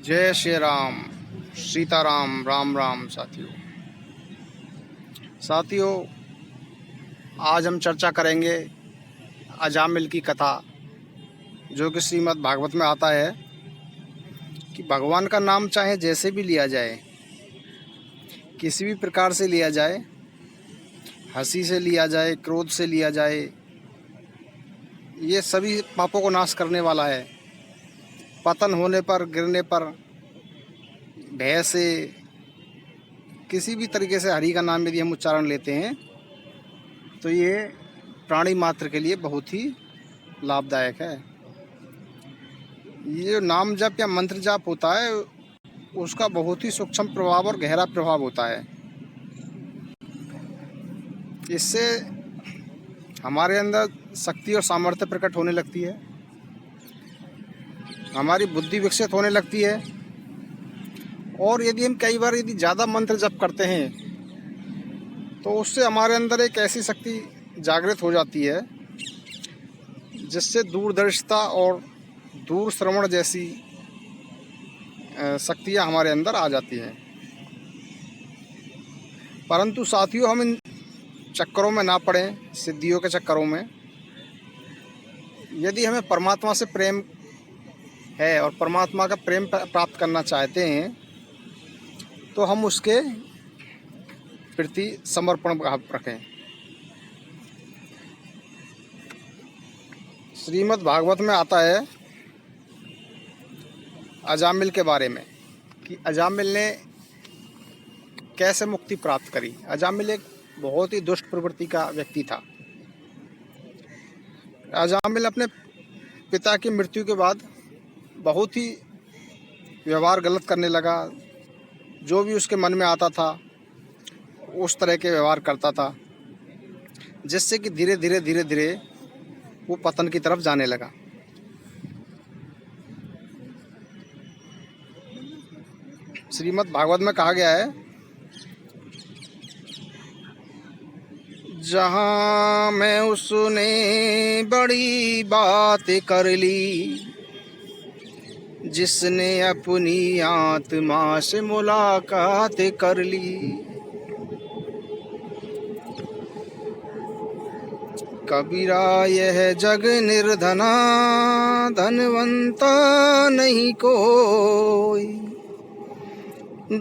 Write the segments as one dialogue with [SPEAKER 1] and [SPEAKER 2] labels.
[SPEAKER 1] जय श्री राम, सीताराम, राम राम। साथियों, आज हम चर्चा करेंगे अजामिल की कथा, जो कि श्रीमद् भागवत में आता है कि भगवान का नाम चाहे जैसे भी लिया जाए, किसी भी प्रकार से लिया जाए, हंसी से लिया जाए, क्रोध से लिया जाए, ये सभी पापों को नाश करने वाला है। पतन होने पर, गिरने पर, भय से, किसी भी तरीके से हरि का नाम यदि हम उच्चारण लेते हैं तो ये प्राणी मात्र के लिए बहुत ही लाभदायक है। ये जो नाम जप या मंत्र जाप होता है, उसका बहुत ही सूक्ष्म प्रभाव और गहरा प्रभाव होता है। इससे हमारे अंदर शक्ति और सामर्थ्य प्रकट होने लगती है, हमारी बुद्धि विकसित होने लगती है। और यदि हम कई बार ज़्यादा मंत्र जप करते हैं तो उससे हमारे अंदर एक ऐसी शक्ति जागृत हो जाती है जिससे दूरदर्शिता और दूर श्रवण जैसी शक्तियाँ हमारे अंदर आ जाती हैं। परंतु साथियों, हम इन चक्करों में ना पड़ें, सिद्धियों के चक्करों में। यदि हमें परमात्मा से प्रेम है और परमात्मा का प्रेम प्राप्त करना चाहते हैं तो हम उसके प्रति समर्पण भाव रखें। श्रीमद् भागवत में आता है अजामिल के बारे में कि अजामिल ने कैसे मुक्ति प्राप्त करी। अजामिल एक बहुत ही दुष्ट प्रवृत्ति का व्यक्ति था। अजामिल अपने पिता की मृत्यु के बाद बहुत ही व्यवहार गलत करने लगा। जो भी उसके मन में आता था उस तरह के व्यवहार करता था, जिससे कि धीरे धीरे वो पतन की तरफ जाने लगा। श्रीमद् भागवत में कहा गया है, जहाँ मैं उसने बड़ी बात कर ली, जिसने अपनी आत्मा से मुलाकात कर ली। कबीरा यह जग निर्धना, धनवंता नहीं कोई।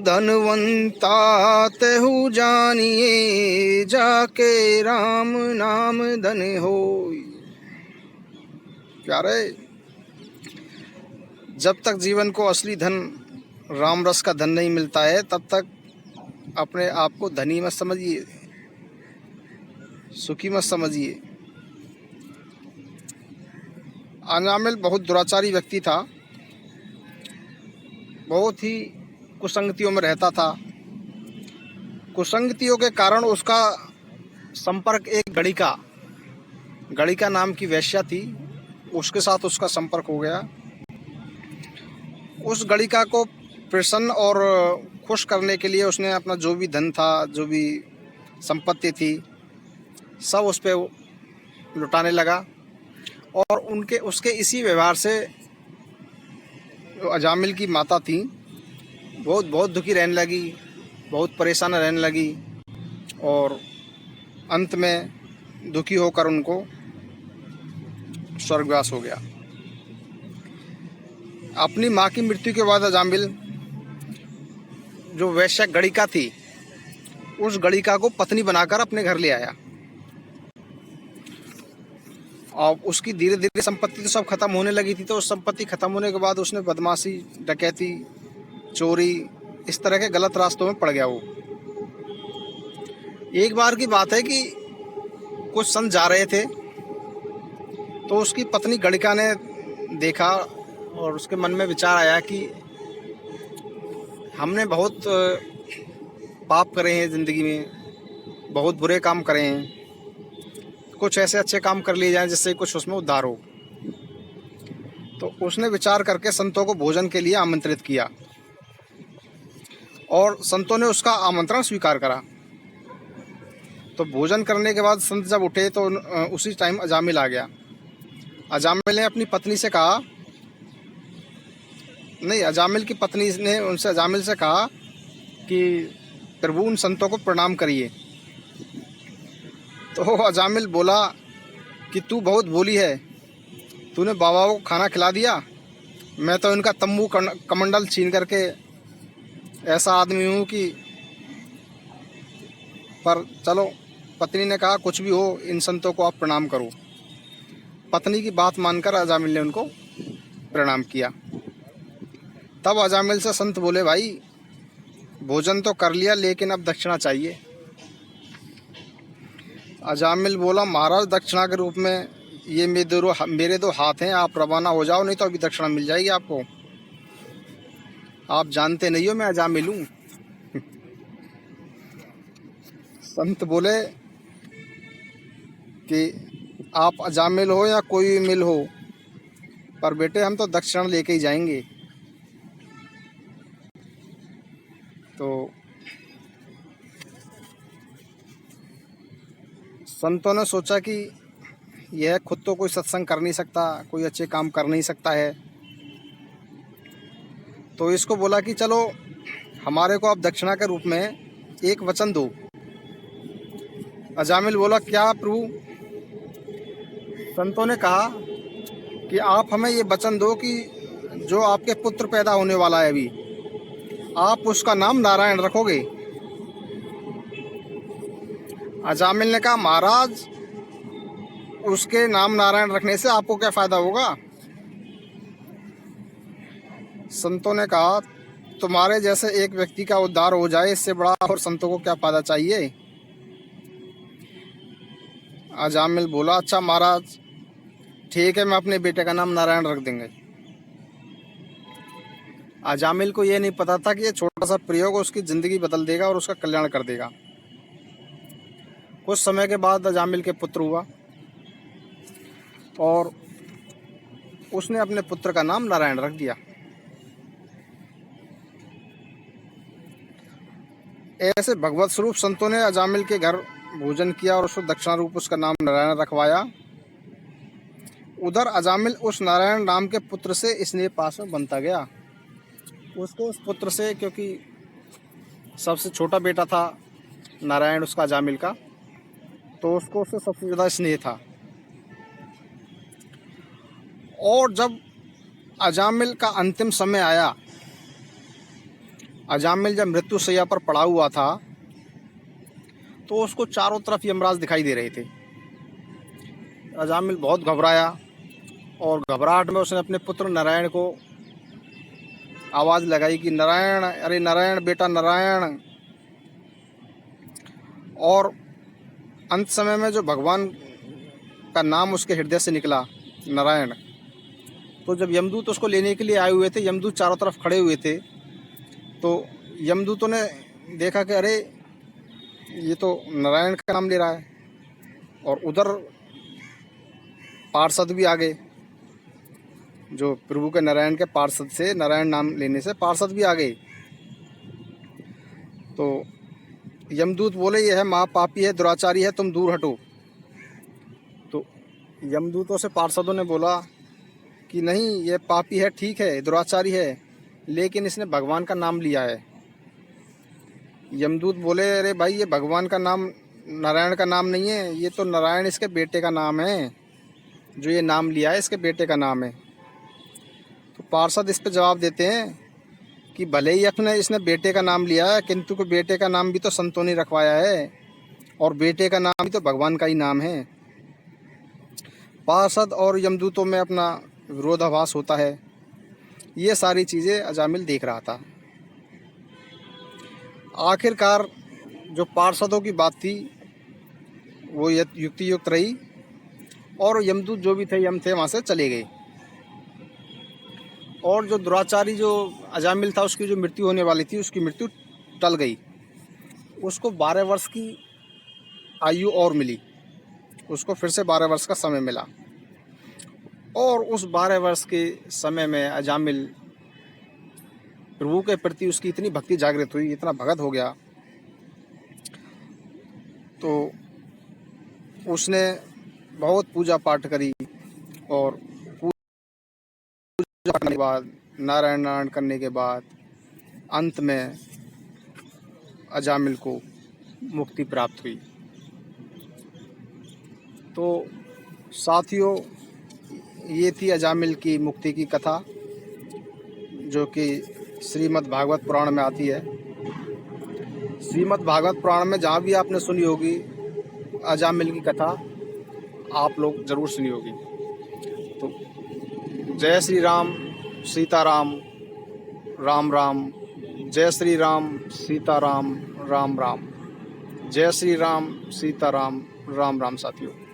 [SPEAKER 1] धनवंता तेहु जानिए, जाके राम नाम धन होई। प्यारे, जब तक जीवन को असली धन राम रस का धन नहीं मिलता है, तब तक अपने आप को धनी मत समझिए, सुखी मत समझिए। अजामिल बहुत दुराचारी व्यक्ति था, बहुत ही कुसंगतियों में रहता था। कुसंगतियों के कारण उसका संपर्क एक गणिका नाम की वेश्या थी, उसके साथ उसका संपर्क हो गया। उस गणिका को प्रसन्न और खुश करने के लिए उसने अपना जो भी धन था, जो भी संपत्ति थी, सब उस पर लुटाने लगा। और उसके इसी व्यवहार से अजामिल की माता थी बहुत दुखी रहने लगी, बहुत परेशान रहने लगी। और अंत में दुखी होकर उनको स्वर्गवास हो गया। अपनी माँ की मृत्यु के बाद अजामिल जो वैश्य गणिका थी, उस गणिका को पत्नी बनाकर अपने घर ले आया। और उसकी धीरे धीरे संपत्ति तो सब खत्म होने लगी थी। तो उस संपत्ति खत्म होने के बाद उसने बदमाशी, डकैती, चोरी, इस तरह के गलत रास्तों में पड़ गया वो। एक बार की बात है कि कुछ संत जा रहे थे तो उसकी पत्नी गणिका ने देखा और उसके मन में विचार आया कि हमने बहुत पाप करे हैं ज़िंदगी में, बहुत बुरे काम करे हैं, कुछ ऐसे अच्छे काम कर लिए जाएं जिससे कुछ उसमें उद्धार हो। तो उसने विचार करके संतों को भोजन के लिए आमंत्रित किया और संतों ने उसका आमंत्रण स्वीकार करा। तो भोजन करने के बाद संत जब उठे तो उसी टाइम अजामिल आ गया। अजामिल ने अपनी पत्नी से कहा नहीं, अजामिल की पत्नी ने उनसे अजामिल से कहा कि प्रभु उन संतों को प्रणाम करिए। तो अजामिल बोला कि तू बहुत भोली है, तूने बाबा को खाना खिला दिया, मैं तो इनका तंबू कमंडल छीन करके ऐसा आदमी हूँ कि। पर चलो, पत्नी ने कहा कुछ भी हो, इन संतों को आप प्रणाम करो। पत्नी की बात मानकर अजामिल ने उनको प्रणाम किया। तब अजामिल से संत बोले, भाई भोजन तो कर लिया, लेकिन अब दक्षिणा चाहिए। अजामिल बोला, महाराज दक्षिणा के रूप में ये मेरे दो हाथ हैं, आप रवाना हो जाओ, नहीं तो अभी दक्षिणा मिल जाएगी आपको। आप जानते नहीं हो मैं अजामिल हूँ। संत बोले कि आप अजामिल हो या कोई मिल हो, पर बेटे हम तो दक्षिणा लेके ही जाएंगे। तो संतों ने सोचा कि यह खुद तो कोई सत्संग कर नहीं सकता, कोई अच्छे काम कर नहीं सकता है, तो इसको बोला कि चलो हमारे को आप दक्षिणा के रूप में एक वचन दो। अजामिल बोला, क्या प्रभु? संतों ने कहा कि आप हमें ये वचन दो कि जो आपके पुत्र पैदा होने वाला है अभी, आप उसका नाम नारायण रखोगे। अजामिल ने कहा, महाराज उसके नाम नारायण रखने से आपको क्या फ़ायदा होगा? संतों ने कहा, तुम्हारे जैसे एक व्यक्ति का उद्धार हो जाए, इससे बड़ा और संतों को क्या फ़ायदा चाहिए? अजामिल बोला, अच्छा महाराज ठीक है, मैं अपने बेटे का नाम नारायण रख देंगे। अजामिल को ये नहीं पता था कि ये छोटा सा प्रयोग उसकी ज़िंदगी बदल देगा और उसका कल्याण कर देगा। कुछ समय के बाद अजामिल के पुत्र हुआ और उसने अपने पुत्र का नाम नारायण रख दिया। ऐसे भगवत स्वरूप संतों ने अजामिल के घर भोजन किया और उसको दक्षिणा रूप उसका नाम नारायण रखवाया। उधर अजामिल उस नारायण नाम के पुत्र से स्नेह पास में बनता गया। उसको उस पुत्र से, क्योंकि सबसे छोटा बेटा था नारायण उसका अजामिल का, तो उसको उससे सबसे ज़्यादा स्नेह था। और जब अजामिल का अंतिम समय आया, अजामिल जब मृत्यु शैया पर पड़ा हुआ था, तो उसको चारों तरफ यमराज दिखाई दे रहे थे। अजामिल बहुत घबराया और घबराहट में उसने अपने पुत्र नारायण को आवाज़ लगाई कि नारायण, अरे नारायण बेटा नारायण। और अंत समय में जो भगवान का नाम उसके हृदय से निकला, नारायण, तो जब यमदूत उसको लेने के लिए आए हुए थे, यमदूत चारों तरफ खड़े हुए थे, तो यमदूतों ने देखा कि अरे ये तो नारायण का नाम ले रहा है। और उधर पार्षद भी आ गए, जो प्रभु के नारायण के पार्षद से, नारायण नाम लेने से पार्षद भी आ गए। तो यमदूत बोले, यह है महापापी है, दुराचारी है, तुम दूर हटो। तो यमदूतों से पार्षदों ने बोला कि नहीं, ये पापी है, ठीक है, दुराचारी है, लेकिन इसने भगवान का नाम लिया है। यमदूत बोले, अरे भाई ये भगवान का नाम, नारायण का नाम नहीं है, ये तो नारायण इसके बेटे का नाम है, जो ये नाम लिया है इसके बेटे का नाम है। तो पार्षद इस पर जवाब देते हैं कि भले ही इसने बेटे का नाम लिया है, किंतु को बेटे का नाम भी तो संतों ने रखवाया है, और बेटे का नाम भी तो भगवान का ही नाम है। पार्षद और यमदूतों में अपना विरोधाभास होता है। ये सारी चीज़ें अजामिल देख रहा था। आखिरकार जो पार्षदों की बात थी वो युक्ति युक्त रही, और यमदूत जो भी थे, यम थे, वहाँ से चले गए। और जो दुराचारी जो अजामिल था, उसकी जो मृत्यु होने वाली थी, उसकी मृत्यु टल गई। उसको 12 वर्ष की आयु और मिली, उसको फिर से 12 वर्ष का समय मिला। और उस 12 वर्ष के समय में अजामिल प्रभु के प्रति उसकी इतनी भक्ति जागृत हुई, इतना भगत हो गया, तो उसने बहुत पूजा पाठ करी। और पूजा करने के बाद नारायण नारायण करने के बाद अंत में अजामिल को मुक्ति प्राप्त हुई। तो साथियों, ये थी अजामिल की मुक्ति की कथा, जो कि श्रीमद् भागवत पुराण में आती है। श्रीमद् भागवत पुराण में जहाँ भी आपने सुनी होगी अजामिल की कथा, आप लोग ज़रूर सुनी होगी। तो जय श्री राम सीताराम, राम राम। जय श्री राम सीताराम, राम राम। जय श्री राम सीताराम, राम राम साथियों।